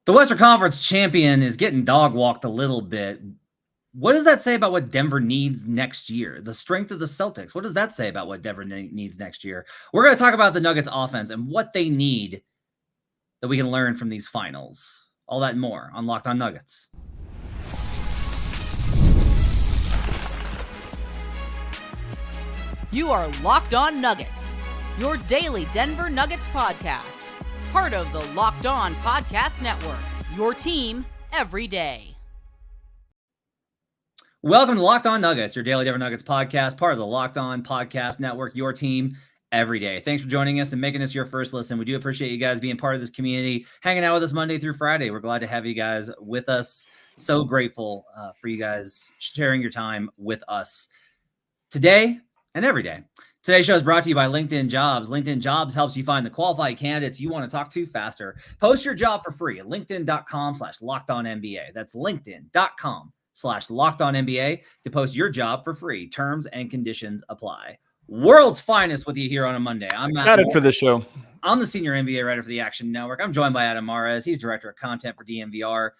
The Western Conference champion is getting dog walked a little bit. What does that say about what Denver needs next year? The strength of the Celtics. What does that say about what Denver needs next year? We're going to talk about the Nuggets offense and what they need that we can learn from these finals. All that and more on Locked On Nuggets. You are Locked On Nuggets, your daily Denver Nuggets podcast. Part of the Locked On Podcast Network, your team every day. Welcome to Locked On Nuggets, your daily Denver Nuggets podcast, part of the Locked On Podcast Network, your team every day. Thanks for joining us and making us your first listen. We do appreciate you guys being part of this community, hanging out with us Monday through Friday. We're glad to have you guys with us. So grateful for you guys sharing your time with us today and every day. Today's show is brought to you by LinkedIn Jobs. LinkedIn Jobs helps you find the qualified candidates you want to talk to faster. Post your job for free at linkedin.com/LockedOnNBA. That's linkedin.com/LockedOnNBA to post your job for free. Terms and conditions apply. World's finest with you here on a Monday. I'm excited for this show. I'm the senior NBA writer for the Action Network. I'm joined by Adam Mares. He's director of content for DNVR.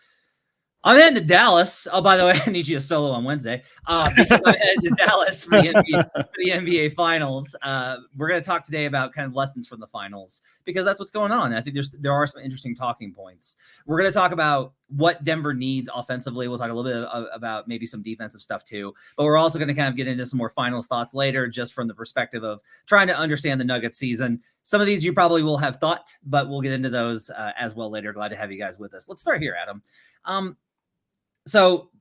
I'm heading to Dallas. Oh, by the way, I need you to solo on Wednesday because I'm headed to Dallas for the NBA Finals. We're going to talk today about kind of lessons from the finals because that's what's going on. I think there are some interesting talking points. We're going to talk about what Denver needs offensively. We'll talk a little bit about maybe some defensive stuff too, but we're also going to kind of get into some more finals thoughts later, just from the perspective of trying to understand the Nuggets season. Some of these you probably will have thought, but we'll get into those as well later. Glad to have you guys with us. Let's start here, Adam. So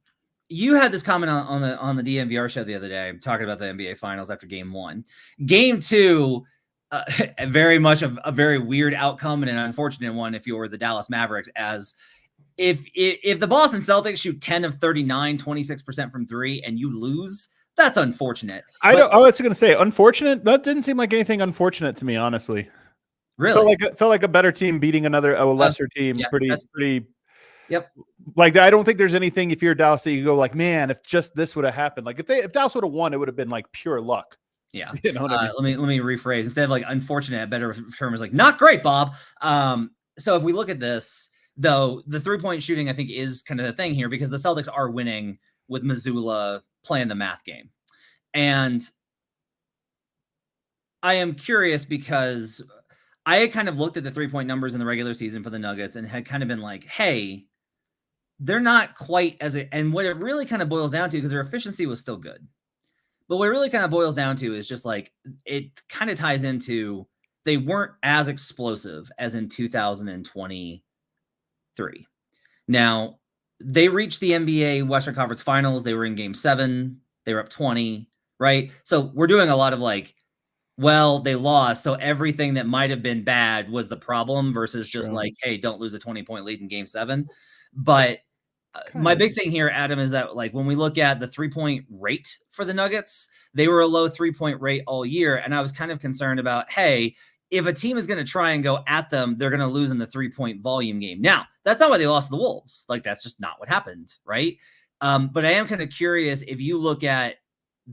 you had this comment on the DNVR show the other day, talking about the NBA Finals after Game 1. Game 2, very much a very weird outcome and an unfortunate one if you're the Dallas Mavericks, as if the Boston Celtics shoot 10 of 39, 26% from three, and you lose, that's unfortunate. I was going to say unfortunate. That didn't seem like anything unfortunate to me, honestly. Really? Felt like a better team beating a lesser team. Yeah, pretty. Yep. Like, I don't think there's anything, if you're Dallas, that you go like, man, if just this would have happened. Like if Dallas would have won, it would have been like pure luck. Yeah. You know what I mean? Let me rephrase. Instead of like unfortunate, a better term is like not great, Bob. So if we look at this, though, the 3-point shooting, I think, is kind of the thing here because the Celtics are winning with Mazzulla playing the math game. And I am curious because I had kind of looked at the 3-point numbers in the regular season for the Nuggets and had kind of been like, hey, they're not quite and what it really kind of boils down to, because their efficiency was still good, but what it really kind of boils down to is just like, it kind of ties into, they weren't as explosive as in 2023. Now, they reached the NBA Western Conference Finals. They were in Game 7. They were up 20, right? So we're doing a lot of like, well, they lost, so everything that might have been bad was the problem versus just like, hey, don't lose a 20-point lead in Game 7. But my big thing here, Adam, is that like when we look at the 3-point rate for the Nuggets, they were a low 3-point rate all year. And I was kind of concerned about, hey, if a team is going to try and go at them, they're going to lose in the 3-point volume game. Now, that's not why they lost to the Wolves. Like, that's just not what happened, right? But I am kind of curious if you look at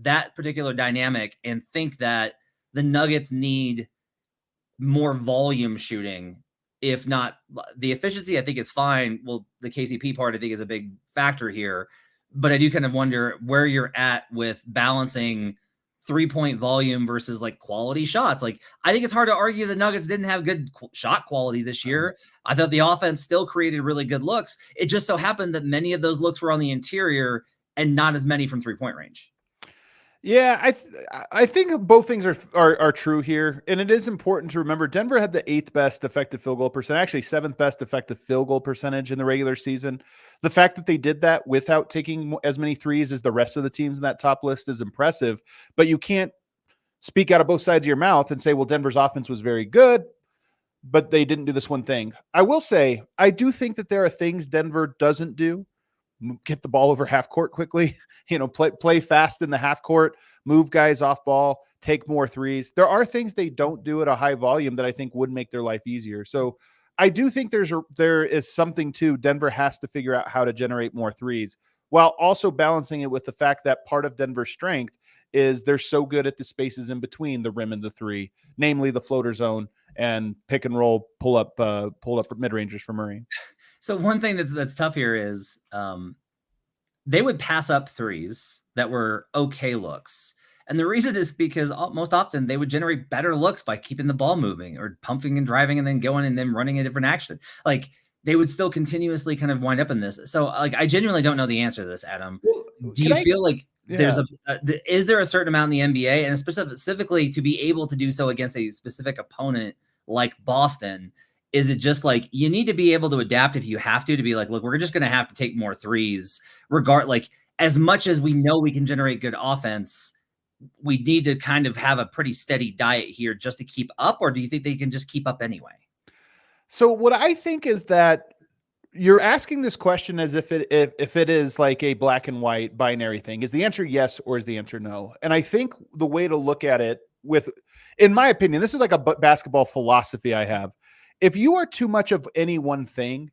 that particular dynamic and think that the Nuggets need more volume shooting. If not, the efficiency, I think, is fine. Well, the KCP part, I think, is a big factor here. But I do kind of wonder where you're at with balancing 3-point volume versus like quality shots. Like, I think it's hard to argue the Nuggets didn't have good shot quality this year. I thought the offense still created really good looks. It just so happened that many of those looks were on the interior and not as many from 3-point range. Yeah, I think both things are true here, and it is important to remember Denver had the 8th best effective field goal percentage, actually 7th best effective field goal percentage in the regular season. The fact that they did that without taking as many threes as the rest of the teams in that top list is impressive, but you can't speak out of both sides of your mouth and say, well, Denver's offense was very good, but they didn't do this one thing. I will say, I do think that there are things Denver doesn't do. Get the ball over half court quickly, play fast in the half court, move guys off ball, take more threes. There are things they don't do at a high volume that I think would make their life easier. So I do think there is something to Denver has to figure out how to generate more threes while also balancing it with the fact that part of Denver's strength is they're so good at the spaces in between the rim and the three, namely the floater zone and pick and roll, pull up mid-rangers for Murray. So one thing that's tough here is they would pass up threes that were okay looks. And the reason is because most often they would generate better looks by keeping the ball moving or pumping and driving and then going and then running a different action. Like they would still continuously kind of wind up in this. So like, I genuinely don't know the answer to this, Adam. Well, do you feel like there's is there a certain amount in the NBA and specifically to be able to do so against a specific opponent like Boston? Is it just like you need to be able to adapt if you have to be like, look, we're just going to have to take more threes like as much as we know we can generate good offense, we need to kind of have a pretty steady diet here just to keep up? Or do you think they can just keep up anyway? So what I think is that you're asking this question as if it is like a black and white binary thing. Is the answer yes or is the answer no? And I think the way to look at it in my opinion, this is like a basketball philosophy I have. If you are too much of any one thing,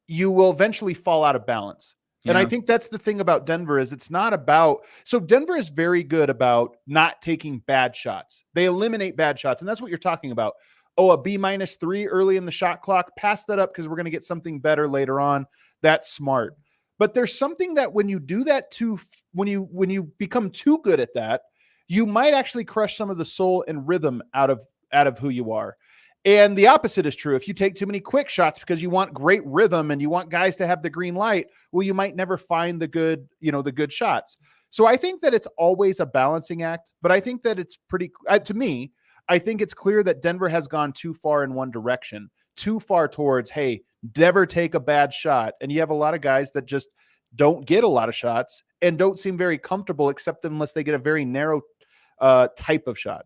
you will eventually fall out of balance. Yeah. And I think that's the thing about Denver is it's not about, so Denver is very good about not taking bad shots. They eliminate bad shots. And that's what you're talking about. Oh, a B-3 early in the shot clock, pass that up because we're going to get something better later on. That's smart. But there's something that when you do that when you become too good at that, you might actually crush some of the soul and rhythm out of who you are. And the opposite is true. If you take too many quick shots because you want great rhythm and you want guys to have the green light, well, you might never find the good shots. So I think that it's always a balancing act, but I think that it's pretty, to me, I think it's clear that Denver has gone too far in one direction, too far towards, hey, never take a bad shot. And you have a lot of guys that just don't get a lot of shots and don't seem very comfortable except unless they get a very narrow type of shot.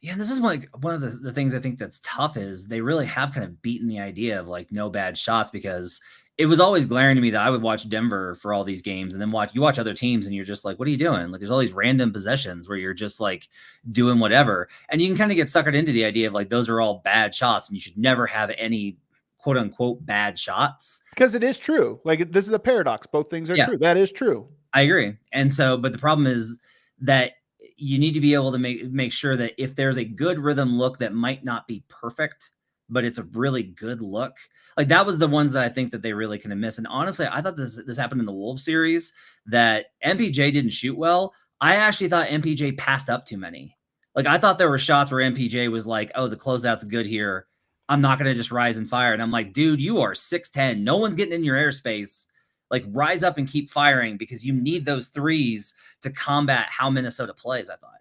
Yeah, this is one of the things I think that's tough is they really have kind of beaten the idea of like no bad shots, because it was always glaring to me that I would watch Denver for all these games and then you watch other teams and you're just like, what are you doing? Like there's all these random possessions where you're just like doing whatever. And you can kind of get suckered into the idea of like, those are all bad shots and you should never have any quote unquote bad shots. Because it is true. Like this is a paradox. Both things are true. That is true. I agree. And so, but the problem is that you need to be able to make sure that if there's a good rhythm look that might not be perfect, but it's a really good look. Like that was the ones that I think that they really kind of miss. And honestly, I thought this happened in the Wolves series that MPJ didn't shoot well. I actually thought MPJ passed up too many. Like I thought there were shots where MPJ was like, oh, the closeout's good here. I'm not going to just rise and fire. And I'm like, dude, you are 6'10". No one's getting in your airspace. Like rise up and keep firing because you need those threes to combat how Minnesota plays, I thought.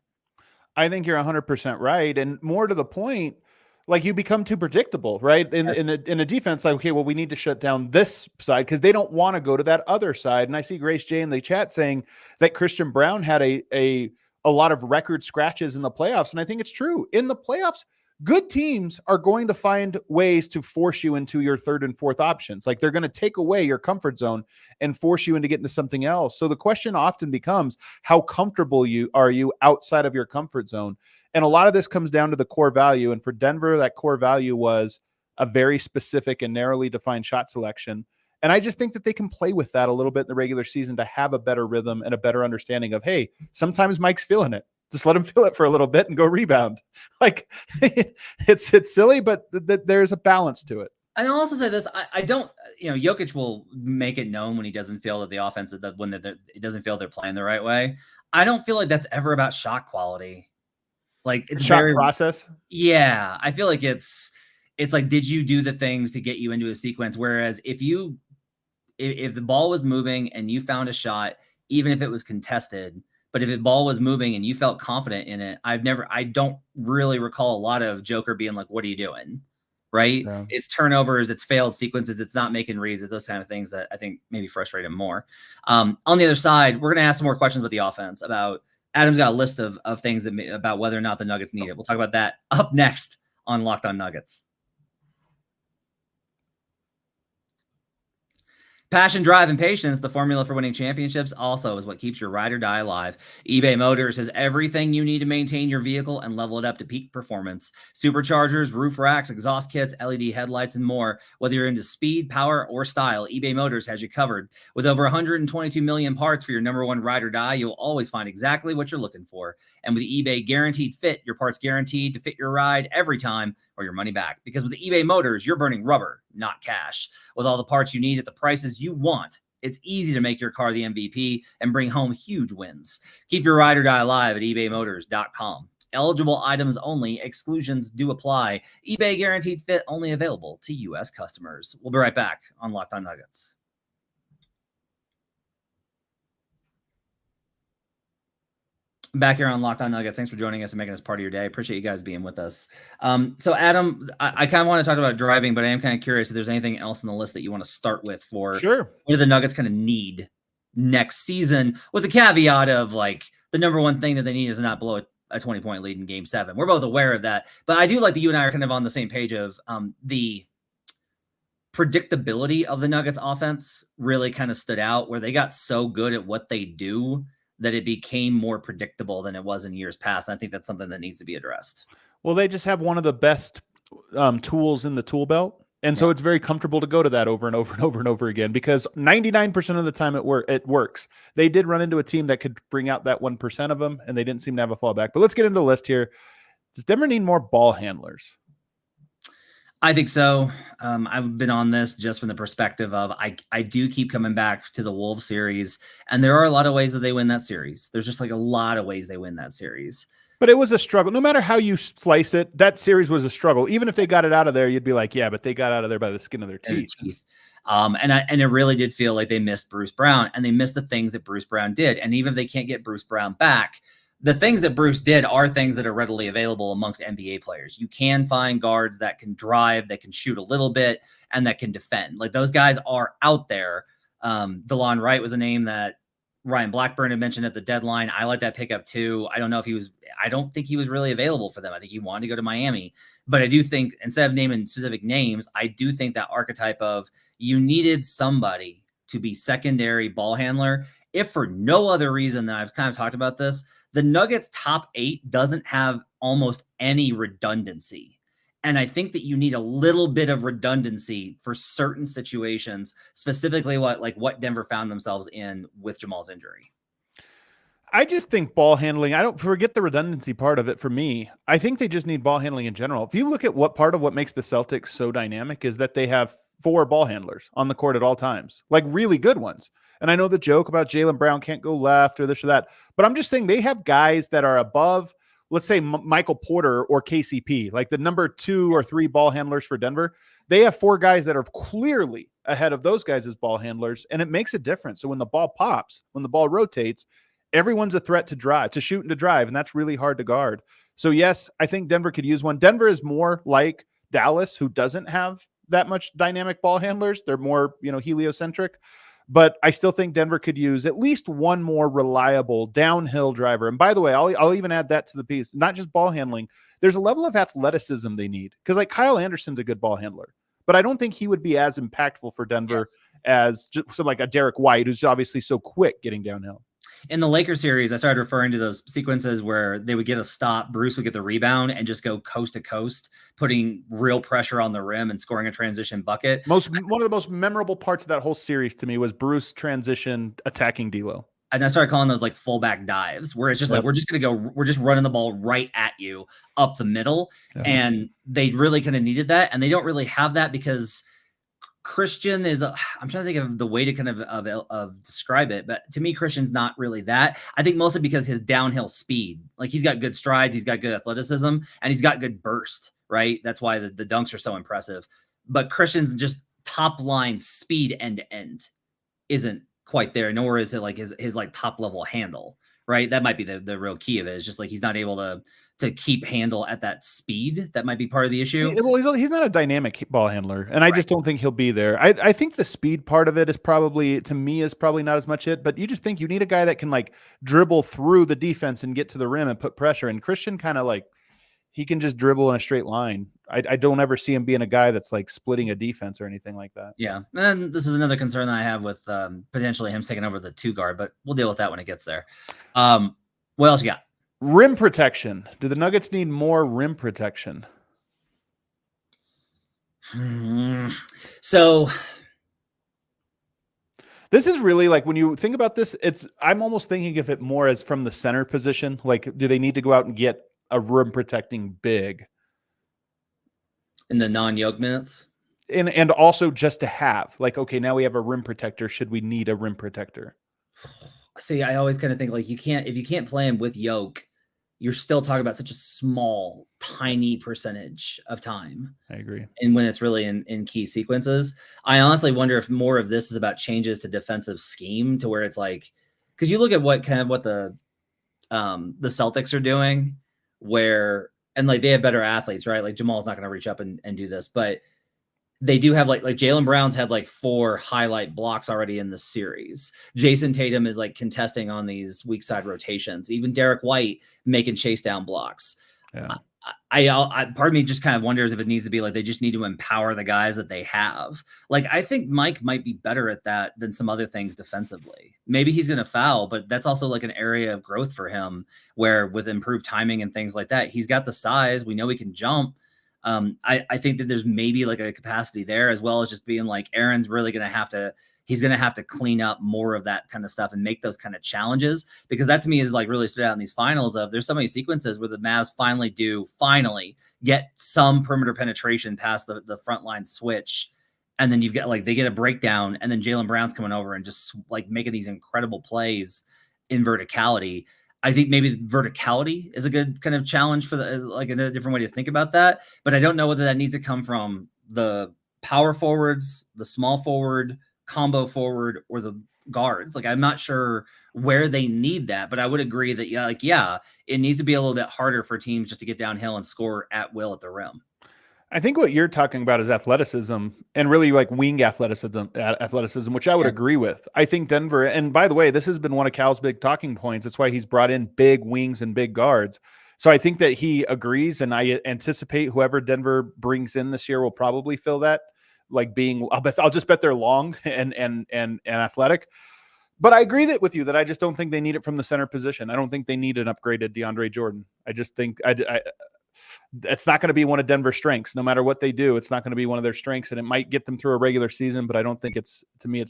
I think you're 100% right. And more to the point, like you become too predictable, right? In a defense, like, okay, well, we need to shut down this side because they don't want to go to that other side. And I see Grace J in the chat saying that Christian Brown had a lot of record scratches in the playoffs. And I think it's true. In the playoffs, good teams are going to find ways to force you into your third and fourth options. Like they're going to take away your comfort zone and force you into getting to something else. So the question often becomes, how comfortable are you outside of your comfort zone? And a lot of this comes down to the core value. And for Denver, that core value was a very specific and narrowly defined shot selection. And I just think that they can play with that a little bit in the regular season to have a better rhythm and a better understanding of, hey, sometimes Mike's feeling it. Just let him feel it for a little bit and go rebound. Like it's silly, but there's a balance to it. And I'll also say this: I don't, Jokic will make it known when he doesn't feel that the offense it doesn't feel they're playing the right way. I don't feel like that's ever about shot quality. Like it's shot process. Yeah, I feel like it's like, did you do the things to get you into a sequence? Whereas if the ball was moving and you found a shot, even if it was contested. But if the ball was moving and you felt confident in it, I don't really recall a lot of Joker being like, what are you doing? Right. Yeah. It's turnovers, it's failed sequences. It's not making reads. It's those kind of things that I think maybe frustrate him more. On the other side, we're going to ask some more questions about the offense. Adam's got a list of things about whether or not the Nuggets need it. We'll talk about that up next on Locked On Nuggets. Passion, drive, and patience, the formula for winning championships, also is what keeps your ride or die alive. eBay Motors has everything you need to maintain your vehicle and level it up to peak performance. Superchargers, roof racks, exhaust kits, LED headlights, and more. Whether you're into speed, power, or style, eBay Motors has you covered. With over 122 million parts for your number one ride or die, you'll always find exactly what you're looking for. And with eBay Guaranteed Fit, your parts guaranteed to fit your ride every time, or your money back. Because with eBay Motors, you're burning rubber, not cash. With all the parts you need at the prices you want, it's easy to make your car the MVP and bring home huge wins. Keep your ride or die alive at ebaymotors.com. Eligible items only. Exclusions do apply. eBay guaranteed fit only available to U.S. customers. We'll be right back on Locked On Nuggets. Back here on Locked On Nuggets. Thanks for joining us and making us part of your day. I appreciate you guys being with us. So Adam, I kind of want to talk about driving, but I am kind of curious if there's anything else on the list that you want to start with for Sure. what do the Nuggets kind of need next season, with the caveat of like the number one thing that they need is to not blow a 20-point lead in Game 7. We're both aware of that, but I do like that you and I are kind of on the same page of the predictability of the Nuggets offense really kind of stood out, where they got so good at what they do that it became more predictable than it was in years past. And I think that's something that needs to be addressed. Well, they just have one of the best tools in the tool belt. And so it's very comfortable to go to that over and over and over and over again, because 99% of the time it works. They did run into a team that could bring out that 1% of them, and they didn't seem to have a fallback. But let's get into the list here. Does Denver need more ball handlers? I think so. I've been on this just from the perspective of I do keep coming back to the Wolves series, and there are a lot of ways that they win that series. There's just like a lot of ways they win that series. But it was a struggle. No matter how you slice it, that series was a struggle. Even if they got it out of there, you'd be like, yeah, but they got out of there by the skin of their teeth. And it really did feel like they missed Bruce Brown, and they missed the things that Bruce Brown did. And even if they can't get Bruce Brown back, the things that Bruce did are things that are readily available amongst NBA players. You can find guards that can drive, that can shoot a little bit, and that can defend. Like, those guys are out there. DeLon Wright was a name that Ryan Blackburn had mentioned at the deadline. I like that pickup too. I don't think he was really available for them. I think he wanted to go to Miami, but I do think, instead of naming specific names, I do think that archetype of you needed somebody to be secondary ball handler. If for no other reason than I've kind of talked about this, the Nuggets top 8 doesn't have almost any redundancy. And I think that you need a little bit of redundancy for certain situations, specifically what Denver found themselves in with Jamal's injury. I just think ball handling, I don't forget the redundancy part of it for me. I think they just need ball handling in general. If you look at what part of what makes the Celtics so dynamic is that they have 4 ball handlers on the court at all times, like really good ones. And I know the joke about Jaylen Brown can't go left or this or that, but I'm just saying they have guys that are above, let's say Michael Porter or KCP, like the number 2 or 3 ball handlers for Denver. They have 4 guys that are clearly ahead of those guys as ball handlers, and it makes a difference. So when the ball pops, when the ball rotates, everyone's a threat to drive, to shoot and to drive, and that's really hard to guard. So yes, I think Denver could use one. Denver is more like Dallas, who doesn't have that much dynamic ball handlers. They're more, heliocentric. But I still think Denver could use at least one more reliable downhill driver. And by the way, I'll even add that to the piece. Not just ball handling. There's a level of athleticism they need. Because like Kyle Anderson's a good ball handler. But I don't think he would be as impactful for Denver as just like a Derek White, who's obviously so quick getting downhill. In the Lakers series, I started referring to those sequences where they would get a stop, Bruce would get the rebound and just go coast to coast, putting real pressure on the rim and scoring a transition bucket. One of the most memorable parts of that whole series to me was Bruce transition attacking D'Lo. And I started calling those like fullback dives, where it's just like, we're just running the ball right at you up the middle. Yeah. And they really kind of needed that. And they don't really have that because Christian is I'm trying to think of the way to kind of describe it, but to me, Christian's not really that. I think mostly because his downhill speed, like he's got good strides, he's got good athleticism, and he's got good burst, right? That's why the dunks are so impressive. But Christian's just top line speed end to end isn't quite there, nor is it like his like top level handle, right? That might be the real key of it. It's just like he's not able to keep handle at that speed. That might be part of the issue. Well, he's not a dynamic ball handler, and I just don't think he'll be there. I think the speed part of it is probably not as much it, but you just think you need a guy that can like dribble through the defense and get to the rim and put pressure. And Christian kind of like, he can just dribble in a straight line. I don't ever see him being a guy that's like splitting a defense or anything like that. Yeah. And this is another concern that I have with potentially him taking over the 2 guard, but we'll deal with that when it gets there. What else you got? Rim protection. Do the Nuggets need more rim protection? So this is really like, when you think about this, I'm almost thinking of it more as from the center position. Like, do they need to go out and get a rim protecting big? in the non-yoke minutes. And also just to have, like, okay, now we have a rim protector. Should we need a rim protector? See, I always kind of think like if you can't play him with yoke, you're still talking about such a small, tiny percentage of time. I agree. And when it's really in key sequences, I honestly wonder if more of this is about changes to defensive scheme to where it's like, because you look at what the Celtics are doing, and like they have better athletes, right? Like Jamal's not going to reach up and do this, but they do have like Jaylen Brown's had like 4 highlight blocks already in the series. Jason Tatum is like contesting on these weak side rotations. Even Derek White making chase down blocks. Yeah. I part of me just kind of wonders if it needs to be like they just need to empower the guys that they have. Like I think Mike might be better at that than some other things defensively. Maybe he's going to foul, but that's also like an area of growth for him where with improved timing and things like that, he's got the size. We know he can jump. I think that there's maybe like a capacity there as well as just being like Aaron's really going to have to, he's going to have to clean up more of that kind of stuff and make those kind of challenges, because that to me is like really stood out in these finals of there's so many sequences where the Mavs finally get some perimeter penetration past the front line switch. And then you've got like, they get a breakdown and then Jaylen Brown's coming over and just like making these incredible plays in verticality. I think maybe verticality is a good kind of challenge for the, like a different way to think about that. But I don't know whether that needs to come from the power forwards, the small forward, combo forward, or the guards. Like, I'm not sure where they need that, but I would agree that, it needs to be a little bit harder for teams just to get downhill and score at will at the rim. I think what you're talking about is athleticism and really like wing athleticism, which I would agree with. I think Denver, and by the way, this has been one of Cal's big talking points. That's why he's brought in big wings and big guards. So I think that he agrees, and I anticipate whoever Denver brings in this year will probably fill that, like being, I'll just bet they're long and athletic. But I agree with you that I just don't think they need it from the center position. I don't think they need an upgraded DeAndre Jordan. I just think it's not going to be one of Denver's strengths. No matter what they do, it's not going to be one of their strengths, and it might get them through a regular season, but I don't think it's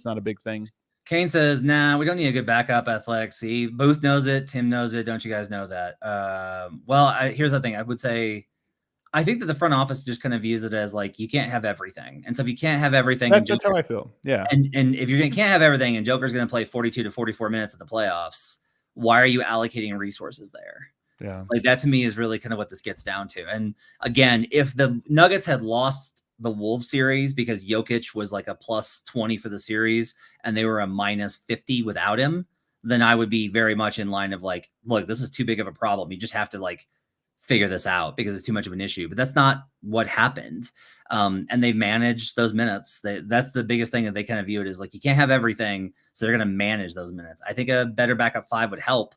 not a big thing. Kane says, nah, we don't need a good backup athletic. See, Booth knows it. Tim knows it. Don't you guys know that? Here's the thing. I would say, I think that the front office just kind of views it as like, you can't have everything. And so if you can't have everything, that's how I feel. Yeah. And if you can't have everything and Joker's going to play 42 to 44 minutes in the playoffs, why are you allocating resources there? Yeah. Like that to me is really kind of what this gets down to. And again, if the Nuggets had lost the Wolves series because Jokic was like a plus 20 for the series and they were a minus 50 without him, then I would be very much in line of like, look, this is too big of a problem. You just have to like figure this out because it's too much of an issue. But that's not what happened. And they've managed those minutes. That's the biggest thing that they kind of view it as like, you can't have everything. So they're going to manage those minutes. I think a better backup 5 would help.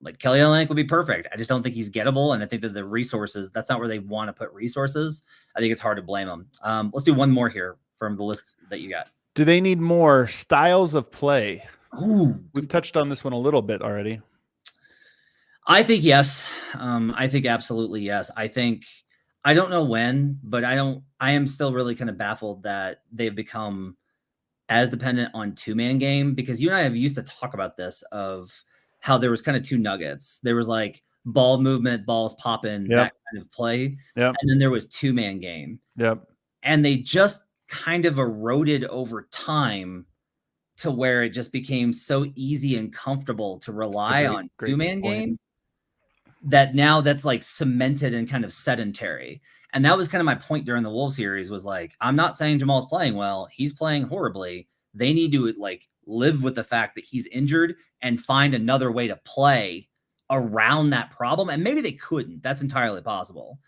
Like Kelly Olynyk would be perfect. I just don't think he's gettable. And I think that the resources, that's not where they want to put resources. I think it's hard to blame them. Let's do one more here from the list that you got. Do they need more styles of play? Ooh, we've touched on this one a little bit already. I think yes. I think absolutely yes. I don't know when, but I am still really kind of baffled that they've become as dependent on 2-man game, because you and I have used to talk about this of how there was kind of 2 nuggets. There was like ball movement, balls popping, that kind of play. Yep. And then there was 2-man game. Yep. And they just kind of eroded over time to where it just became so easy and comfortable to rely on 2-man game that now that's like cemented and kind of sedentary. And that was kind of my point during the Wolves series was like, I'm not saying Jamal's playing well. He's playing horribly. They need to like live with the fact that he's injured and find another way to play around that problem. And maybe they couldn't. That's entirely possible.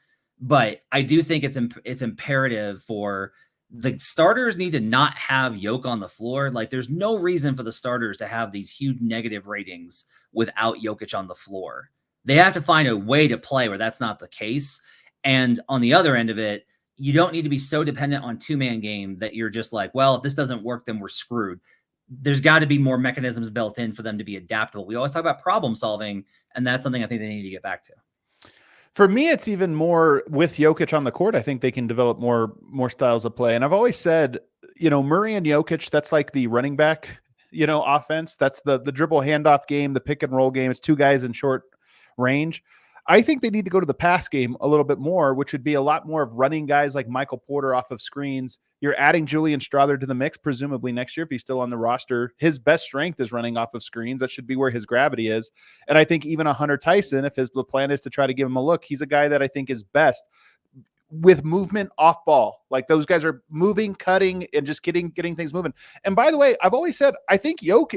But I do think it's imperative for the starters need to not have Yoke on the floor. Like there's no reason for the starters to have these huge negative ratings without Jokic on the floor. They have to find a way to play where that's not the case. And on the other end of it, you don't need to be so dependent on 2-man game that you're just like, well, if this doesn't work, then we're screwed. There's got to be more mechanisms built in for them to be adaptable. We always talk about problem solving, and that's something I think they need to get back to. For me, it's even more with Jokic on the court. I think they can develop more styles of play. And I've always said, Murray and Jokic, that's like the running back, offense. That's the dribble handoff game, the pick and roll game. It's 2 guys in short range. I think they need to go to the pass game a little bit more, which would be a lot more of running guys like Michael Porter off of screens. You're adding Julian Strother to the mix, presumably next year if he's still on the roster. His best strength is running off of screens. That should be where his gravity is. And I think even a Hunter Tyson, if the plan is to try to give him a look, he's a guy that I think is best with movement off ball. Like those guys are moving, cutting, and just getting things moving. And by the way, I've always said, I think Yoke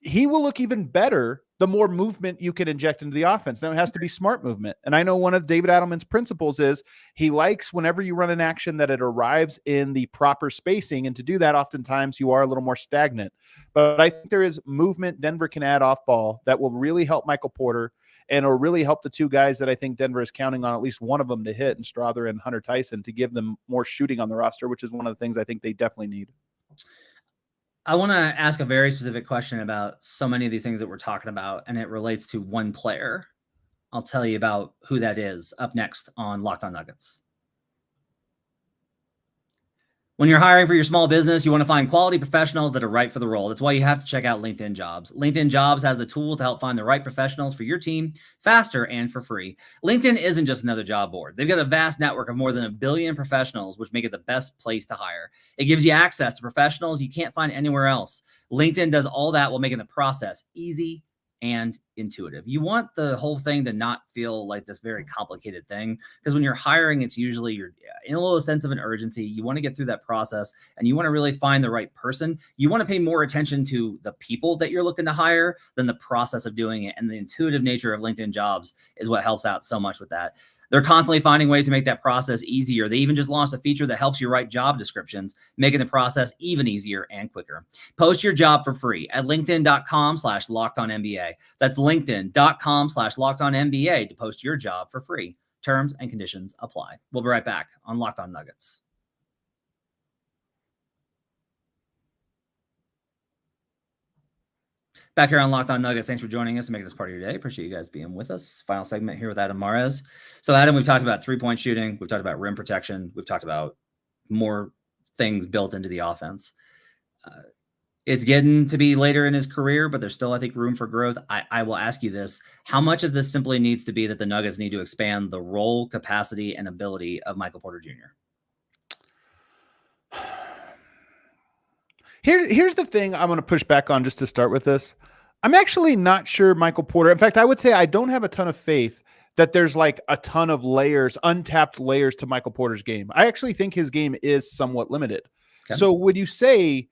he will look even better the more movement you can inject into the offense. Now it has to be smart movement. And I know one of David Adelman's principles is he likes whenever you run an action that it arrives in the proper spacing. And to do that, oftentimes you are a little more stagnant. But I think there is movement Denver can add off ball that will really help Michael Porter and will really help the two guys that I think Denver is counting on, at least one of them to hit, and Strother and Hunter Tyson, to give them more shooting on the roster, which is one of the things I think they definitely need. I want to ask a very specific question about so many of these things that we're talking about, and it relates to one player. I'll tell you about who that is up next on Locked On Nuggets. When you're hiring for your small business, you want to find quality professionals that are right for the role. That's why you have to check out LinkedIn Jobs. LinkedIn Jobs has the tools to help find the right professionals for your team faster and for free. LinkedIn isn't just another job board. They've got a vast network of more than 1 billion professionals, which make it the best place to hire. It gives you access to professionals you can't find anywhere else. LinkedIn does all that while making the process easy and intuitive. You want the whole thing to not feel like this very complicated thing, because when you're hiring, it's usually you're in a little sense of an urgency. You want to get through that process and you want to really find the right person. You want to pay more attention to the people that you're looking to hire than the process of doing it. And the intuitive nature of LinkedIn Jobs is what helps out so much with that. They're constantly finding ways to make that process easier. They even just launched a feature that helps you write job descriptions, making the process even easier and quicker. Post your job for free at linkedin.com/lockedonnba. That's linkedin.com/lockedonnba to post your job for free. Terms and conditions apply. We'll be right back on Locked On Nuggets. Back here on Locked On Nuggets. Thanks for joining us and making this part of your day. Appreciate you guys being with us. Final segment here with Adam Mares. So, Adam, we've talked about three-point shooting. We've talked about rim protection. We've talked about more things built into the offense. It's getting to be later in his career, but there's still, I think, room for growth. I will ask you this. How much of this simply needs to be that the Nuggets need to expand the role, capacity, and ability of Michael Porter Jr.? Here's the thing I'm going to push back on just to start with this. I'm actually not sure Michael Porter. In fact, I would say I don't have a ton of faith that there's like a ton of layers, untapped layers to Michael Porter's game. I actually think his game is somewhat limited. Okay. So would you say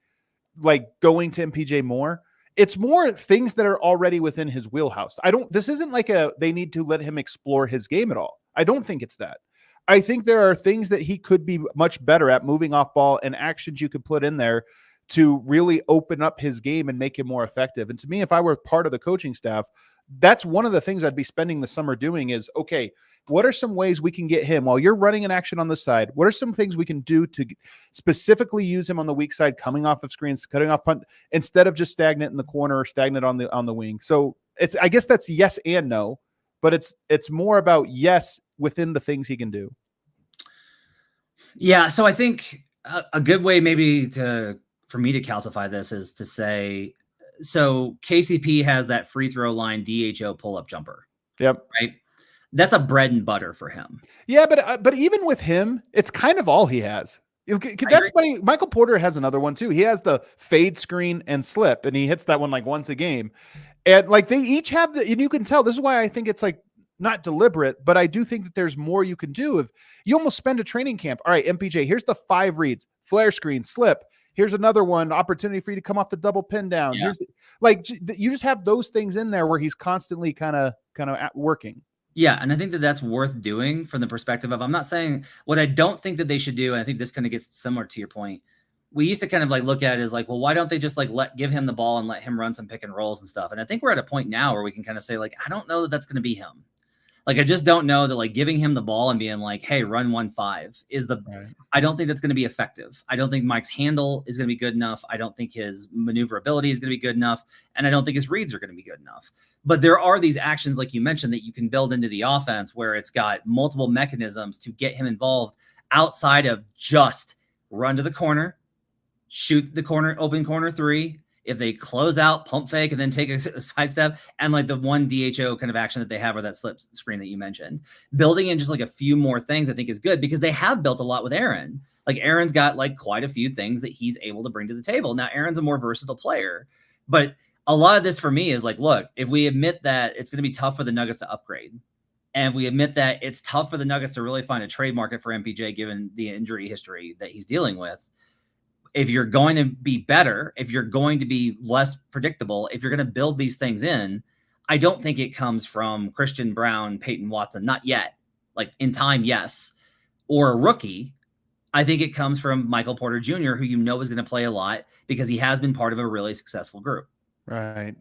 like going to MPJ more? It's more things that are already within his wheelhouse. This isn't like they need to let him explore his game at all. I don't think it's that. I think there are things that he could be much better at, moving off ball, and actions you could put in there to really open up his game and make him more effective. And to me, if I were part of the coaching staff, that's one of the things I'd be spending the summer doing is, okay, what are some ways we can get him while you're running an action on the side? What are some things we can do to specifically use him on the weak side, coming off of screens, cutting off punt, instead of just stagnant in the corner or stagnant on the wing? So I guess that's yes and no, but it's more about yes within the things he can do. Yeah. So I think a good way maybe for me to calcify this is to say, so KCP has that free throw line DHO pull-up jumper. Yep. Right. That's a bread and butter for him. Yeah. But even with him, it's kind of all he has. That's funny. Michael Porter has another one too. He has the fade, screen, and slip, and he hits that one like once a game. And like they each have and you can tell, this is why I think it's like not deliberate, but I do think that there's more you can do. If you almost spend a training camp. All right, MPJ, here's the 5 reads, flare screen, slip. Here's another one, opportunity for you to come off the double pin down. Yeah. You just have those things in there where he's constantly kind of working. Yeah, and I think that's worth doing from the perspective of, I'm not saying what I don't think that they should do, and I think this kind of gets similar to your point. We used to kind of like look at it as like, well, why don't they just like give him the ball and let him run some pick and rolls and stuff? And I think we're at a point now where we can kind of say like, I don't know that that's going to be him. Like, I just don't know that like giving him the ball and being like, hey, run 1-5 is right. I don't think that's going to be effective. I don't think Mike's handle is going to be good enough. I don't think his maneuverability is going to be good enough. And I don't think his reads are going to be good enough. But there are these actions, like you mentioned, that you can build into the offense where it's got multiple mechanisms to get him involved outside of just run to the corner, shoot the corner, open corner 3. if they close out, pump fake, and then take a side step, and like the one DHO kind of action that they have, or that slip screen that you mentioned, building in just like a few more things, I think is good, because they have built a lot with Aaron. Like Aaron's got like quite a few things that he's able to bring to the table. Now Aaron's a more versatile player, but a lot of this for me is like, look, if we admit that it's going to be tough for the Nuggets to upgrade, and we admit that it's tough for the Nuggets to really find a trade market for MPJ, given the injury history that he's dealing with, if you're going to be better, if you're going to be less predictable, if you're going to build these things in, I don't think it comes from Christian Brown, Peyton Watson, not yet. Like in time, yes. Or a rookie. I think it comes from Michael Porter Jr., who you know is going to play a lot because he has been part of a really successful group. Right.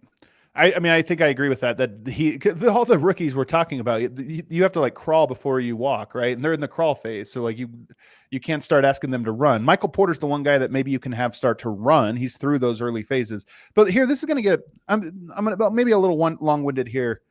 I mean, I think I agree with that. That all the rookies we're talking about, you have to like crawl before you walk, right? And they're in the crawl phase, so like you can't start asking them to run. Michael Porter's the one guy that maybe you can have start to run. He's through those early phases. But here, this is going to get. I'm going to maybe a little long-winded here,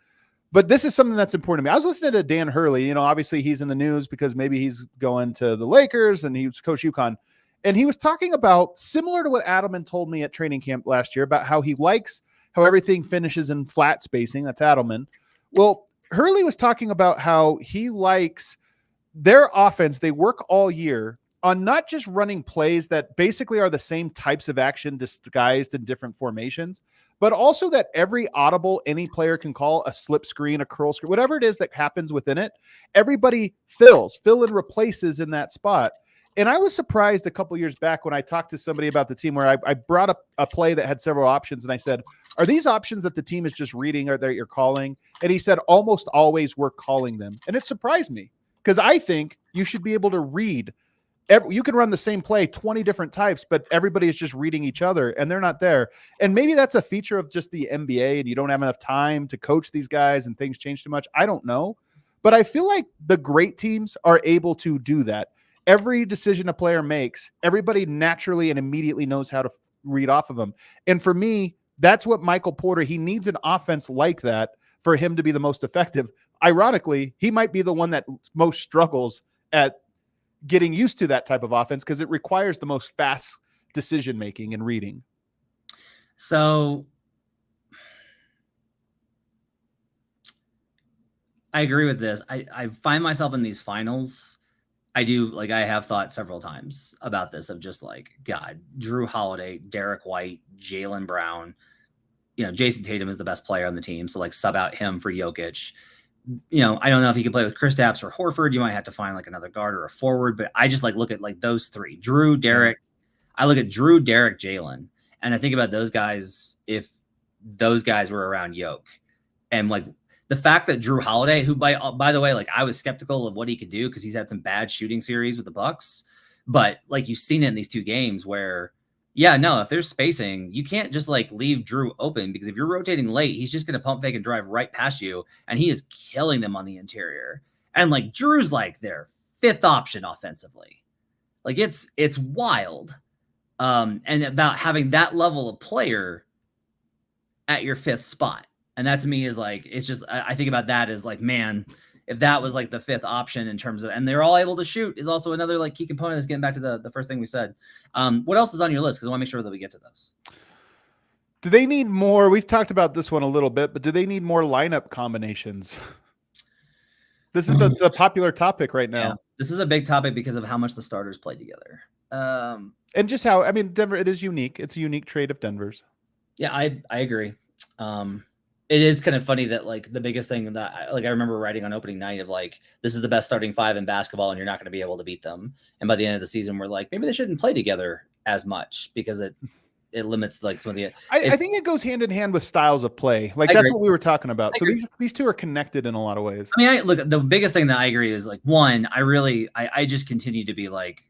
but this is something that's important to me. I was listening to Dan Hurley. You know, obviously he's in the news because maybe he's going to the Lakers and he's coach UConn, and he was talking about similar to what Adelman told me at training camp last year about how he likes how everything finishes in flat spacing. That's Adelman. Well, Hurley was talking about how he likes their offense. They work all year on not just running plays that basically are the same types of action disguised in different formations, but also that every audible any player can call, a slip screen, a curl screen, whatever it is that happens within it, everybody fill and replaces in that spot. And I was surprised a couple years back when I talked to somebody about the team where I brought up a play that had several options. And I said, are these options that the team is just reading or that you're calling? And he said, almost always we're calling them. And it surprised me because I think you should be able to read. You can run the same play, 20 different types, but everybody is just reading each other and they're not there. And maybe that's a feature of just the NBA and you don't have enough time to coach these guys and things change too much. I don't know. But I feel like the great teams are able to do that. Every decision a player makes, everybody naturally and immediately knows how to read off of them. And for me, that's what Michael Porter, he needs an offense like that for him to be the most effective. Ironically, he might be the one that most struggles at getting used to that type of offense because it requires the most fast decision-making and reading. So I agree with this. I find myself in these finals. I have thought several times about this of just like, God, Drew Holiday, Derek White, Jaylen Brown, Jason Tatum is the best player on the team. So like sub out him for Jokic. I don't know if he can play with Kristaps or Horford. You might have to find like another guard or a forward, but I just like look at like those three, Drew, Derek. I look at Drew, Derek, Jaylen, and I think about those guys. If those guys were around Jokic, and like, the fact that Drew Holiday, who by the way, like I was skeptical of what he could do because he's had some bad shooting series with the Bucks, but like you've seen it in these two games where, if there's spacing, you can't just like leave Drew open because if you're rotating late, he's just going to pump fake and drive right past you, and he is killing them on the interior. And like Drew's like their fifth option offensively, like it's wild. And about having that level of player at your fifth spot. And that to me is like, it's just, I think about that as like, man, if that was like the fifth option in terms of, and they're all able to shoot is also another like key component that's getting back to the first thing we said. What else is on your list? Because I want to make sure that we get to those. Do they need more? We've talked about this one a little bit, but do they need more lineup combinations? This is the popular topic right now. Yeah, this is a big topic because of how much the starters play together. And just how, Denver, it is unique. It's a unique trait of Denver's. Yeah, I agree. It is kind of funny that like the biggest thing that I remember writing on opening night of like, this is the best starting five in basketball and you're not going to be able to beat them. And by the end of the season, we're like, maybe they shouldn't play together as much because it limits like some of the, I think it goes hand in hand with styles of play. Like that's what we were talking about. So these two are connected in a lot of ways. I mean, look, the biggest thing that I agree is like, one, I just continue to be like,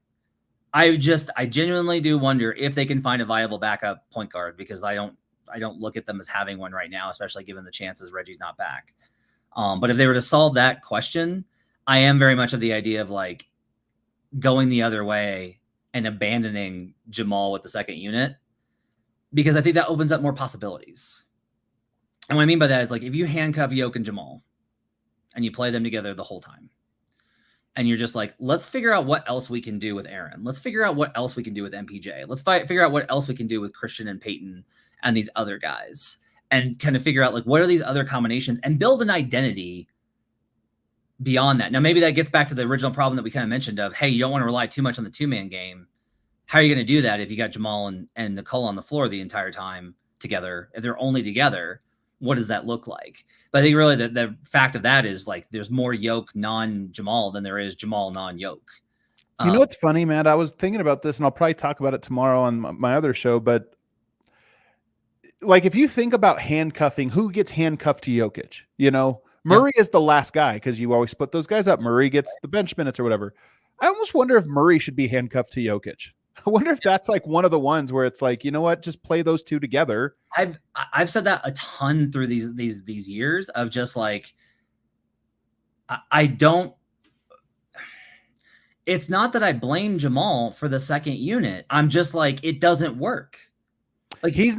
I genuinely do wonder if they can find a viable backup point guard because I don't look at them as having one right now, especially given the chances Reggie's not back. But if they were to solve that question, I am very much of the idea of like going the other way and abandoning Jamal with the second unit, because I think that opens up more possibilities. And what I mean by that is like, if you handcuff Jokic and Jamal and you play them together the whole time, and you're just like, let's figure out what else we can do with Aaron. Let's figure out what else we can do with MPJ. Let's figure out what else we can do with Christian and Peyton and these other guys, and kind of figure out like what are these other combinations and build an identity beyond that. Now, maybe that gets back to the original problem that we kind of mentioned of, hey, you don't want to rely too much on the 2-man game. How are you going to do that if you got Jamal and Nicole on the floor the entire time together? If they're only together, what does that look like? But I think really the fact of that is like there's more Yoke non-Jamal than there is Jamal non-Yoke. You know what's funny, man? I was thinking about this, and I'll probably talk about it tomorrow on my other show, but like if you think about handcuffing, who gets handcuffed to Jokic? You know, Murray is the last guy because you always split those guys up. Murray gets the bench minutes or whatever. I almost wonder if Murray should be handcuffed to Jokic. I wonder if that's like one of the ones where it's like, you know what, just play those two together. I've said that a ton through these years of just like I don't. It's not that I blame Jamal for the second unit. I'm just like it doesn't work. Like he's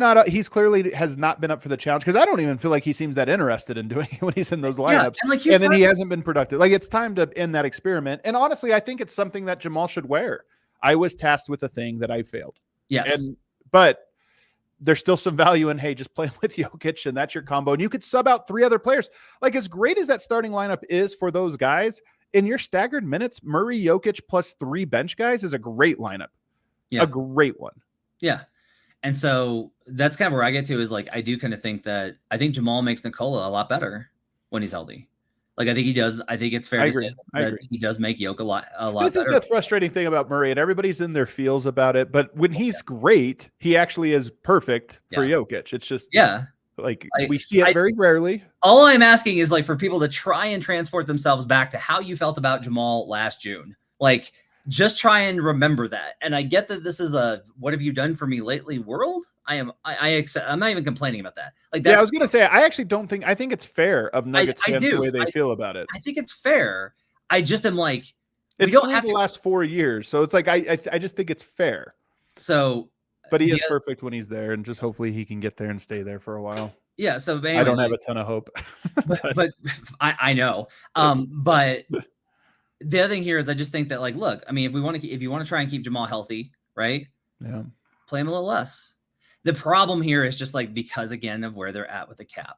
clearly has not been up for the challenge because I don't even feel like he seems that interested in doing it when he's in those lineups. Yeah, and then he hasn't been productive. Like it's time to end that experiment. And honestly, I think it's something that Jamal should wear. I was tasked with a thing that I failed. Yes. But there's still some value in, hey, just play with Jokic and that's your combo. And you could sub out 3 other players. Like as great as that starting lineup is for those guys, in your staggered minutes, Murray, Jokic plus 3 bench guys is a great lineup. Yeah. A great one. Yeah. And so that's kind of where I get to is like, I do kind of think that I think Jamal makes Nikola a lot better when he's healthy. Like, I think he does. I think it's fair to say that he does make Yoke a lot This better. Is the frustrating thing about Murray, and everybody's in their feels about it. But when he's great, he actually is perfect for Jokic. It's just, like we see it very rarely. All I'm asking is like for people to try and transport themselves back to how you felt about Jamal last June. Like, just try and remember that. And I get that this is a what have you done for me lately world. I'm not even complaining about that. Like, I was gonna say I actually don't think I think it's fair of Nuggets fans the way they feel about it. I think it's fair. I just am like it's don't have the last 4 years, so it's like I just think it's fair. So, but he is perfect when he's there, and just hopefully he can get there and stay there for a while. Yeah. So anyway, I don't have a ton of hope, but I know. But the other thing here is I just think that like, look, I mean, if you want to try and keep Jamal healthy, right? Yeah. Play him a little less. The problem here is just like, because again of where they're at with the cap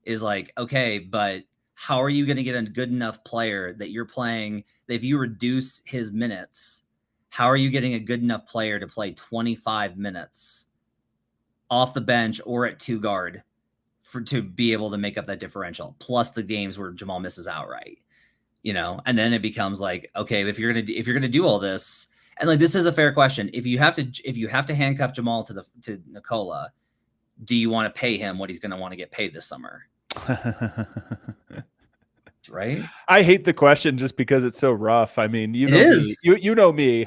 is like, okay, but how are you going to get a good enough player that you're playing that if you reduce his minutes, how are you getting a good enough player to play 25 minutes off the bench or at 2 guard to be able to make up that differential plus the games where Jamal misses outright? You know, and then it becomes like, okay, if you're gonna do all this, and like this is a fair question. If you have to handcuff Jamal to Nikola, do you want to pay him what he's gonna want to get paid this summer? Right? I hate the question just because it's so rough. I mean, you know me.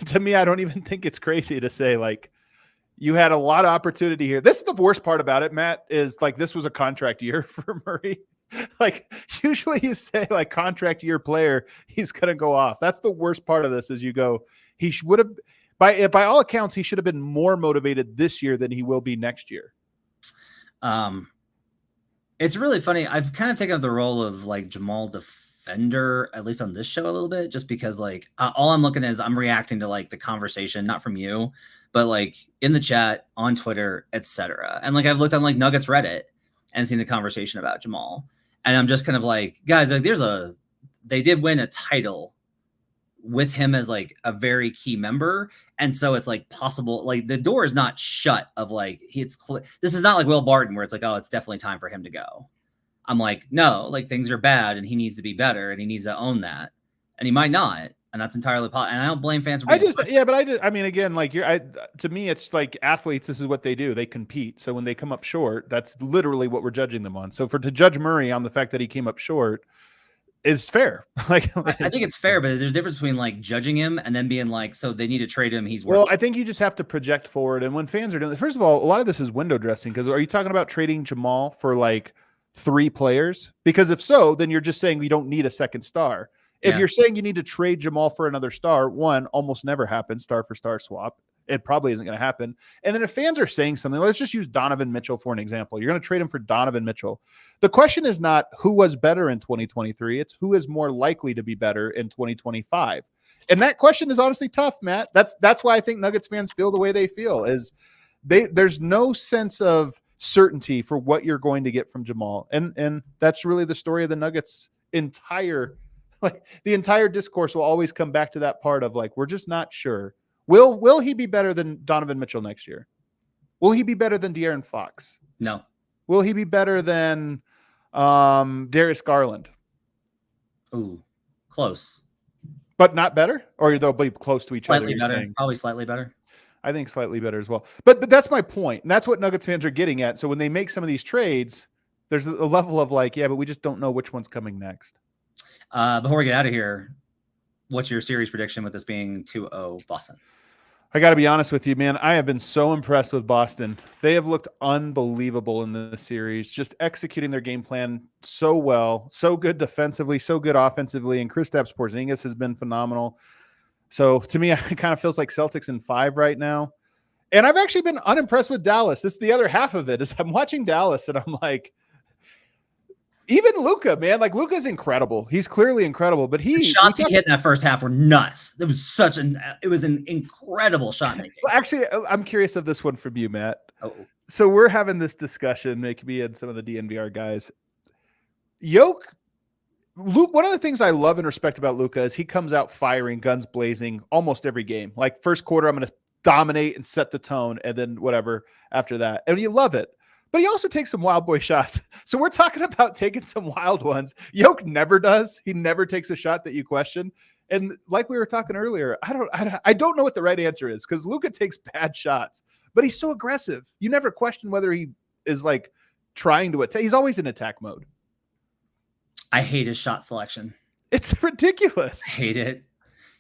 To me, I don't even think it's crazy to say like you had a lot of opportunity here. This is the worst part about it, Matt, is like this was a contract year for Murray. Like usually you say like contract year player, he's going to go off. That's the worst part of this is you go, he would have by all accounts, he should have been more motivated this year than he will be next year. It's really funny. I've kind of taken up the role of like Jamal defender, at least on this show a little bit, just because like all I'm looking at is I'm reacting to like the conversation, not from you, but like in the chat, on Twitter, etc. And like I've looked on like Nuggets Reddit and seen the conversation about Jamal. And I'm just kind of like, guys, like they did win a title with him as like a very key member. And so it's like possible, like the door is not shut of like, this is not like Will Barton where it's like, oh, it's definitely time for him to go. I'm like, no, like things are bad and he needs to be better and he needs to own that. And he might not. And that's entirely possible. And I don't blame fans for being I mean, again, like to me, it's like athletes, this is what they do. They compete. So when they come up short, that's literally what we're judging them on. So to judge Murray on the fact that he came up short is fair. Like I think it's fair, but there's a difference between like judging him and then being like, so they need to trade him. He's worthless. Well, I think you just have to project forward. And when fans are doing first of all, a lot of this is window dressing. Because are you talking about trading Jamal for like 3 players? Because if so, then you're just saying we don't need a second star. If you're saying you need to trade Jamal for another star, one, almost never happens, star for star swap. It probably isn't going to happen. And then if fans are saying something, let's just use Donovan Mitchell for an example. You're going to trade him for Donovan Mitchell. The question is not who was better in 2023. It's who is more likely to be better in 2025. And that question is honestly tough, Matt. That's why I think Nuggets fans feel the way they feel is there's no sense of certainty for what you're going to get from Jamal. And that's really the story of the Nuggets entire, like the entire discourse will always come back to that part of like, we're just not sure. Will he be better than Donovan Mitchell next year? Will he be better than De'Aaron Fox? No. Will he be better than Darius Garland? Ooh, close. But not better? Or they'll be close to each Slightly other? better. Probably slightly better. I think slightly better as well. But that's my point. And that's what Nuggets fans are getting at. So when they make some of these trades, there's a level of like, yeah, but we just don't know which one's coming next. Before we get out of here, what's your series prediction with this being 2-0 Boston? I got to be honest with you, man. I have been so impressed with Boston. They have looked unbelievable in this series, just executing their game plan so well, so good defensively, so good offensively. And Kristaps Porzingis has been phenomenal. So to me, it kind of feels like Celtics in 5 right now. And I've actually been unimpressed with Dallas. This is the other half of it is I'm watching Dallas and I'm like, even Luka, man, like Luka's incredible. He's clearly incredible, but the shots he hit in that first half were nuts. It was an incredible shot making. Well, actually, I'm curious of this one from you, Matt. Oh. So we're having this discussion, me and some of the DNVR guys. Luke, one of the things I love and respect about Luka is he comes out firing, guns blazing almost every game. Like first quarter, I'm going to dominate and set the tone, and then whatever after that. And you love it. But he also takes some wild boy shots. So we're talking about taking some wild ones. Yoke never does. He never takes a shot that you question. And like we were talking earlier, I don't know what the right answer is because Luka takes bad shots, but he's so aggressive. You never question whether he is like trying to attack. He's always in attack mode. I hate his shot selection. It's ridiculous. I hate it.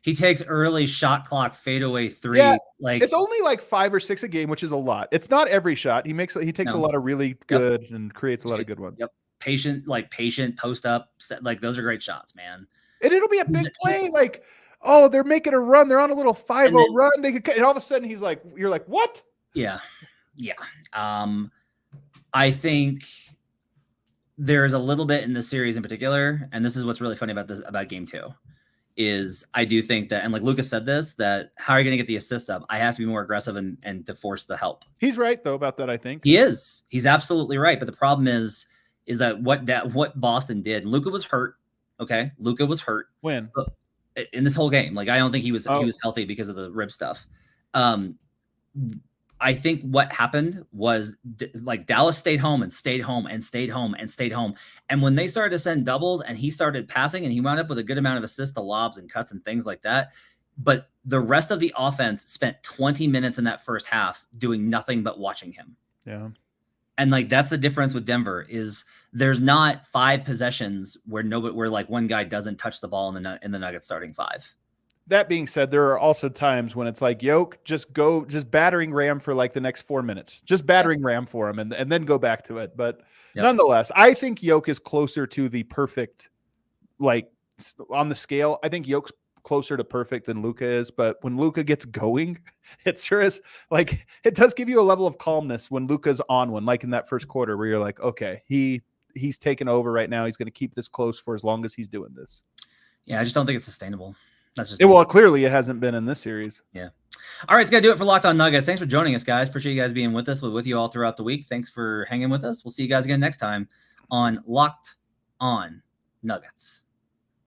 He takes early shot clock fadeaway 3. Yeah, like it's only like 5 or 6 a game, which is a lot. It's not every shot. He takes a lot of really good and creates a lot of good ones. Yep. Patient post up. Like those are great shots, man. And it'll be a big play. Like, oh, they're making a run. They're on a little 5-0 run. And all of a sudden he's like, you're like, what? Yeah. Yeah. I think there's a little bit in this series in particular, and this is what's really funny about game 2. Is I do think that, and like Lucas said this, that how are you going to get the assists up? I have to be more aggressive and to force the help. He's right though about that. I think he is. He's absolutely right. But the problem is that what Boston did. Luka was hurt. Okay, Luka was hurt when in this whole game. Like I don't think he was healthy because of the rib stuff. I think what happened was like Dallas stayed home and stayed home and stayed home and stayed home. And when they started to send doubles and he started passing and he wound up with a good amount of assists to lobs and cuts and things like that. But the rest of the offense spent 20 minutes in that first half doing nothing but watching him. Yeah. And like, that's the difference with Denver is there's not 5 possessions where like one guy doesn't touch the ball in the Nuggets starting 5. That being said, there are also times when it's like, Yoke, just battering ram for like the next 4 minutes. Just battering ram for him and then go back to it. But nonetheless, I think Yoke is closer to the perfect, like on the scale. I think Yoke's closer to perfect than Luka is. But when Luka gets going, it sure is like it does give you a level of calmness when Luka's on one, like in that first quarter where you're like, okay, he's taken over right now. He's going to keep this close for as long as he's doing this. Yeah, I just don't think it's sustainable. That's just well, clearly it hasn't been in this series. Yeah. All right, it's gonna do it for Locked On Nuggets. Thanks for joining us, guys. Appreciate you guys being with us. We're with you all throughout the week. Thanks for hanging with us. We'll see you guys again next time on Locked On Nuggets.